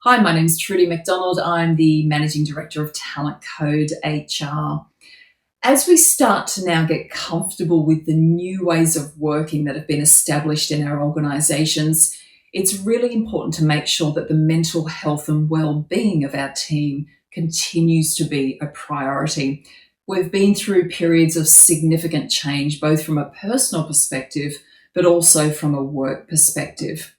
Hi, my name is Trudy MacDonald. I'm the Managing Director of TalentCode HR. As we start to now get comfortable with the new ways of working that have been established in our organisations, it's really important to make sure that the mental health and well-being of our team continues to be a priority. We've been through periods of significant change, both from a personal perspective, but also from a work perspective.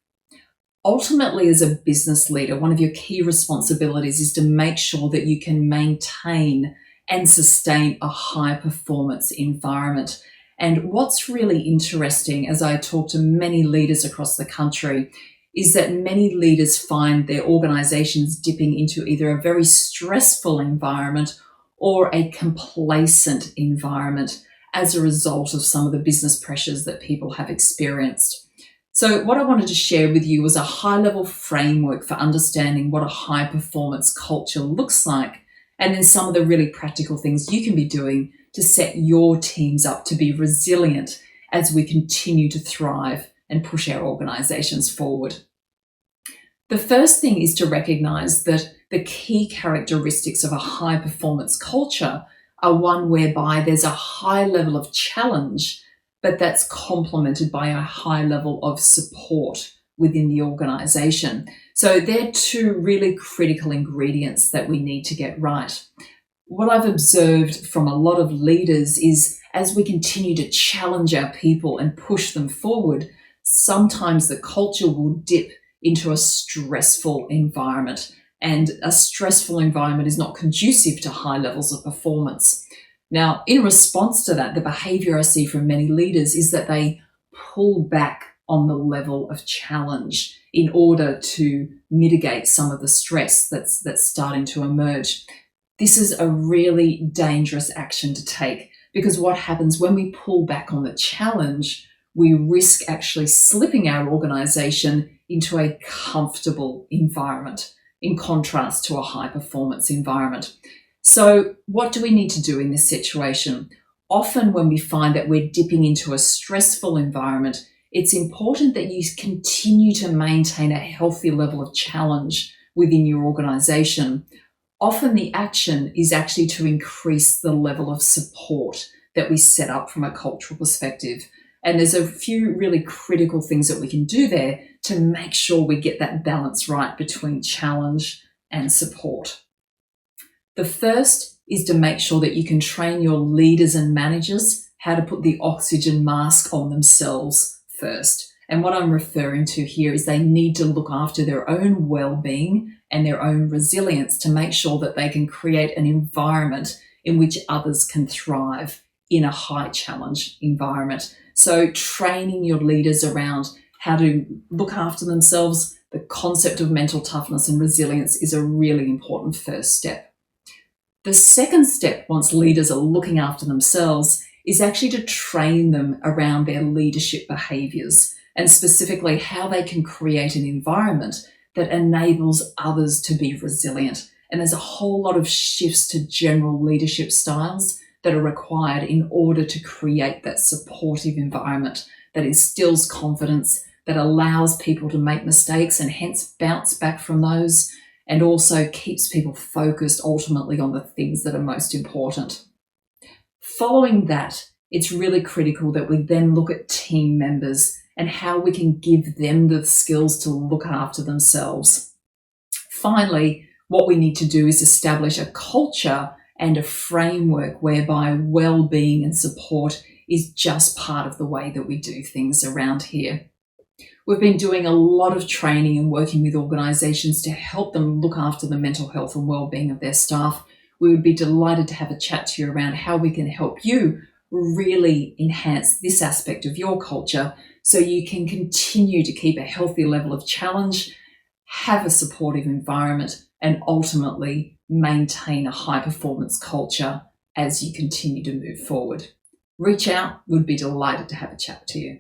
Ultimately, as a business leader, one of your key responsibilities is to make sure that you can maintain and sustain a high performance environment. And what's really interesting, as I talk to many leaders across the country, is that many leaders find their organizations dipping into either a very stressful environment or a complacent environment as a result of some of the business pressures that people have experienced. So what I wanted to share with you was a high-level framework for understanding what a high-performance culture looks like, and then some of the really practical things you can be doing to set your teams up to be resilient as we continue to thrive and push our organizations forward. The first thing is to recognize that the key characteristics of a high-performance culture are one whereby there's a high level of challenge, but that's complemented by a high level of support within the organization. So they're two really critical ingredients that we need to get right. What I've observed from a lot of leaders is as we continue to challenge our people and push them forward, sometimes the culture will dip into a stressful environment. And a stressful environment is not conducive to high levels of performance. Now, in response to that, the behavior I see from many leaders is that they pull back on the level of challenge in order to mitigate some of the stress that's starting to emerge. This is a really dangerous action to take, because what happens when we pull back on the challenge, we risk actually slipping our organization into a comfortable environment in contrast to a high performance environment. So what do we need to do in this situation? Often when we find that we're dipping into a stressful environment, it's important that you continue to maintain a healthy level of challenge within your organization. Often the action is actually to increase the level of support that we set up from a cultural perspective. And there's a few really critical things that we can do there to make sure we get that balance right between challenge and support. The first is to make sure that you can train your leaders and managers how to put the oxygen mask on themselves first. And what I'm referring to here is they need to look after their own well-being and their own resilience to make sure that they can create an environment in which others can thrive in a high challenge environment. So training your leaders around how to look after themselves, the concept of mental toughness and resilience is a really important first step. The second step, once leaders are looking after themselves, is actually to train them around their leadership behaviours and specifically how they can create an environment that enables others to be resilient. And there's a whole lot of shifts to general leadership styles that are required in order to create that supportive environment that instills confidence, that allows people to make mistakes and hence bounce back from those, and also keeps people focused ultimately on the things that are most important. Following that, it's really critical that we then look at team members and how we can give them the skills to look after themselves. Finally, what we need to do is establish a culture and a framework whereby well-being and support is just part of the way that we do things around here. We've been doing a lot of training and working with organisations to help them look after the mental health and well-being of their staff. We would be delighted to have a chat to you around how we can help you really enhance this aspect of your culture so you can continue to keep a healthy level of challenge, have a supportive environment, and ultimately maintain a high-performance culture as you continue to move forward. Reach out, we'd be delighted to have a chat to you.